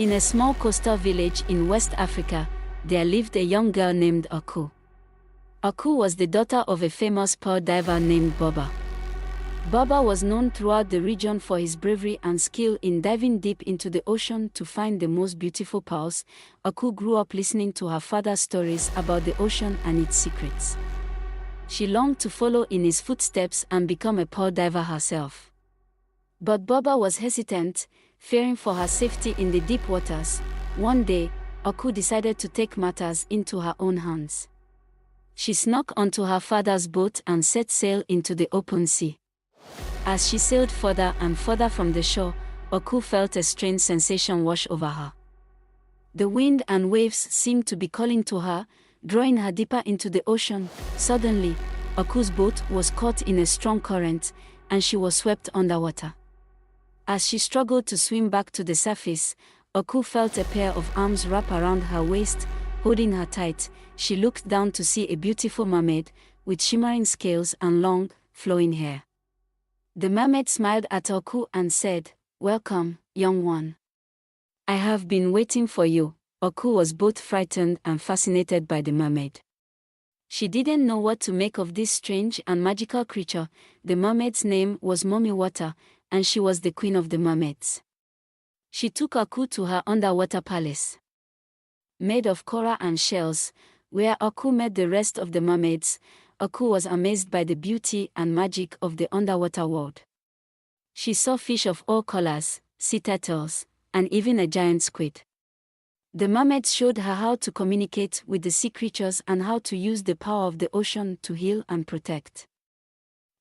In a small coastal village in West Africa, there lived a young girl named Aku. Aku was the daughter of a famous pearl diver named Boba. Boba was known throughout the region for his bravery and skill in diving deep into the ocean to find the most beautiful pearls. Aku grew up listening to her father's stories about the ocean and its secrets. She longed to follow in his footsteps and become a pearl diver herself. But Boba was hesitant, fearing for her safety in the deep waters. One day, Aku decided to take matters into her own hands. She snuck onto her father's boat and set sail into the open sea. As she sailed further and further from the shore, Aku felt a strange sensation wash over her. The wind and waves seemed to be calling to her, drawing her deeper into the ocean. Suddenly, Aku's boat was caught in a strong current, and she was swept underwater. As she struggled to swim back to the surface, Aku felt a pair of arms wrap around her waist, holding her tight. She looked down to see a beautiful mermaid, with shimmering scales and long, flowing hair. The mermaid smiled at Aku and said, "Welcome, young one. I have been waiting for you." Aku was both frightened and fascinated by the mermaid. She didn't know what to make of this strange and magical creature. The mermaid's name was Mommy Water, and she was the queen of the mermaids. She took Aku to her underwater palace, made of coral and shells, where Aku met the rest of the mermaids. Aku was amazed by the beauty and magic of the underwater world. She saw fish of all colors, sea turtles, and even a giant squid. The mermaids showed her how to communicate with the sea creatures and how to use the power of the ocean to heal and protect.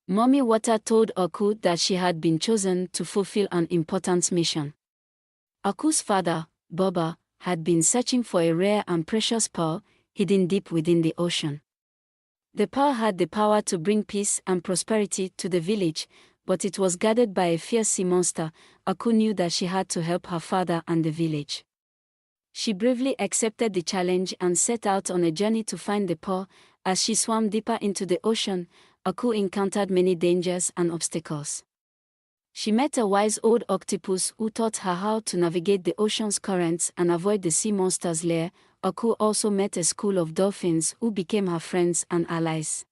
Mommy Water told Aku that she had been chosen to fulfill an important mission. Aku's father, Boba, had been searching for a rare and precious pearl, hidden deep within the ocean. The pearl had the power to bring peace and prosperity to the village, but it was guarded by a fierce sea monster. Aku knew that she had to help her father and the village. She bravely accepted the challenge and set out on a journey to find the pearl. As she swam deeper into the ocean, Aku encountered many dangers and obstacles. She met a wise old octopus who taught her how to navigate the ocean's currents and avoid the sea monster's lair. Aku also met a school of dolphins who became her friends and allies.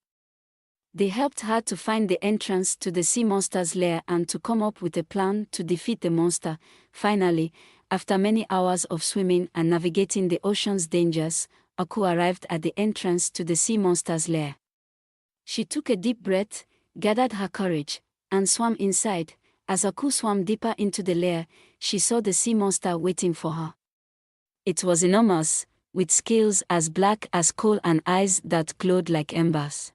They helped her to find the entrance to the sea monster's lair and to come up with a plan to defeat the monster. Finally, after many hours of swimming and navigating the ocean's dangers, Aku arrived at the entrance to the sea monster's lair. She took a deep breath, gathered her courage, and swam inside. As Aku swam deeper into the lair, she saw the sea monster waiting for her. It was enormous, with scales as black as coal and eyes that glowed like embers.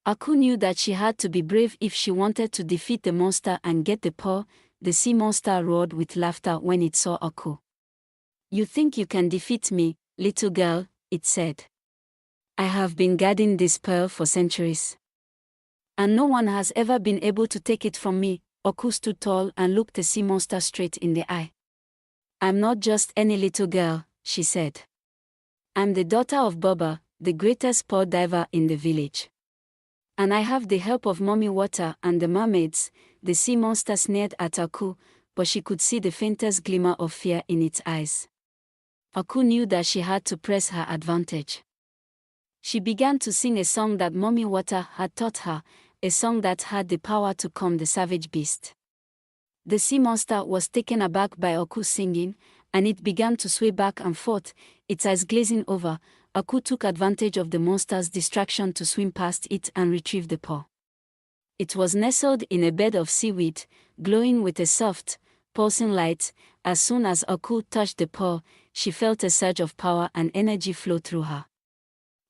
Aku knew that she had to be brave if she wanted to defeat the monster and get the pearl. The sea monster roared with laughter when it saw Aku. "You think you can defeat me, little girl," it said. "I have been guarding this pearl for centuries, and no one has ever been able to take it from me." Aku stood tall and looked the sea monster straight in the eye. "I'm not just any little girl," she said. "I'm the daughter of Boba, the greatest pearl diver in the village. And I have the help of Mommy Water and the mermaids." The sea monster sneered at Aku, but she could see the faintest glimmer of fear in its eyes. Aku knew that she had to press her advantage. She began to sing a song that Mommy Water had taught her, a song that had the power to calm the savage beast. The sea monster was taken aback by Aku's singing, and it began to sway back and forth, its eyes glazing over. Aku took advantage of the monster's distraction to swim past it and retrieve the pearl. It was nestled in a bed of seaweed, glowing with a soft, pulsing light. As soon as Aku touched the pearl, she felt a surge of power and energy flow through her.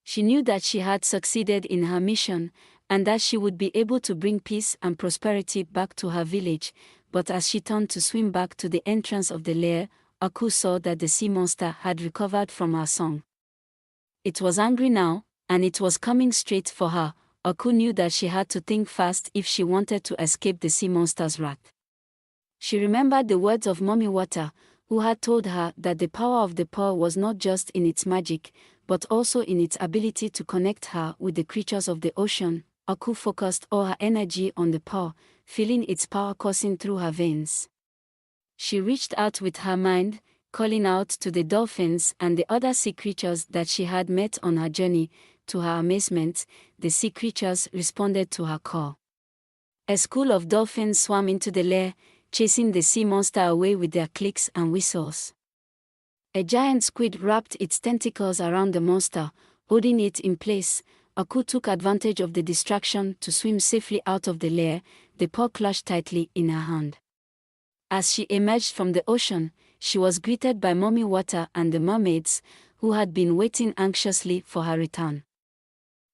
She knew that she had succeeded in her mission, and that she would be able to bring peace and prosperity back to her village. But as she turned to swim back to the entrance of the lair, Aku saw that the sea monster had recovered from her song. It was angry now, and it was coming straight for her. Aku knew that she had to think fast if she wanted to escape the sea monster's wrath. She remembered the words of Mommy Water, who had told her that the power of the pearl was not just in its magic, but also in its ability to connect her with the creatures of the ocean. Aku focused all her energy on the pearl, feeling its power coursing through her veins. She reached out with her mind, calling out to the dolphins and the other sea creatures that she had met on her journey. To her amazement, the sea creatures responded to her call. A school of dolphins swam into the lair, chasing the sea monster away with their clicks and whistles. A giant squid wrapped its tentacles around the monster, holding it in place. Aku took advantage of the distraction to swim safely out of the lair, the paw clutched tightly in her hand. As she emerged from the ocean, she was greeted by Mommy Water and the mermaids, who had been waiting anxiously for her return.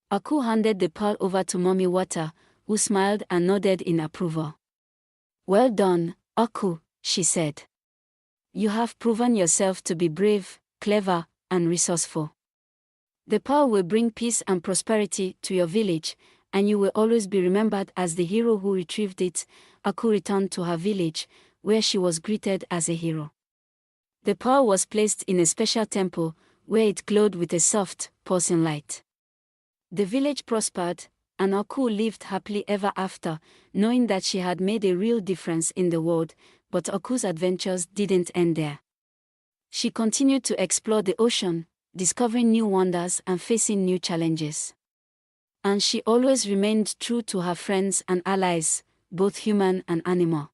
Aku handed the pearl over to Mommy Water, who smiled and nodded in approval. "Well done, Aku," she said. "You have proven yourself to be brave, clever, and resourceful. The pearl will bring peace and prosperity to your village, and you will always be remembered as the hero who retrieved it." Aku returned to her village, where she was greeted as a hero. The pearl was placed in a special temple, where it glowed with a soft, pulsing light. The village prospered, and Aku lived happily ever after, knowing that she had made a real difference in the world. But Aku's adventures didn't end there. She continued to explore the ocean, discovering new wonders and facing new challenges. And she always remained true to her friends and allies, both human and animal.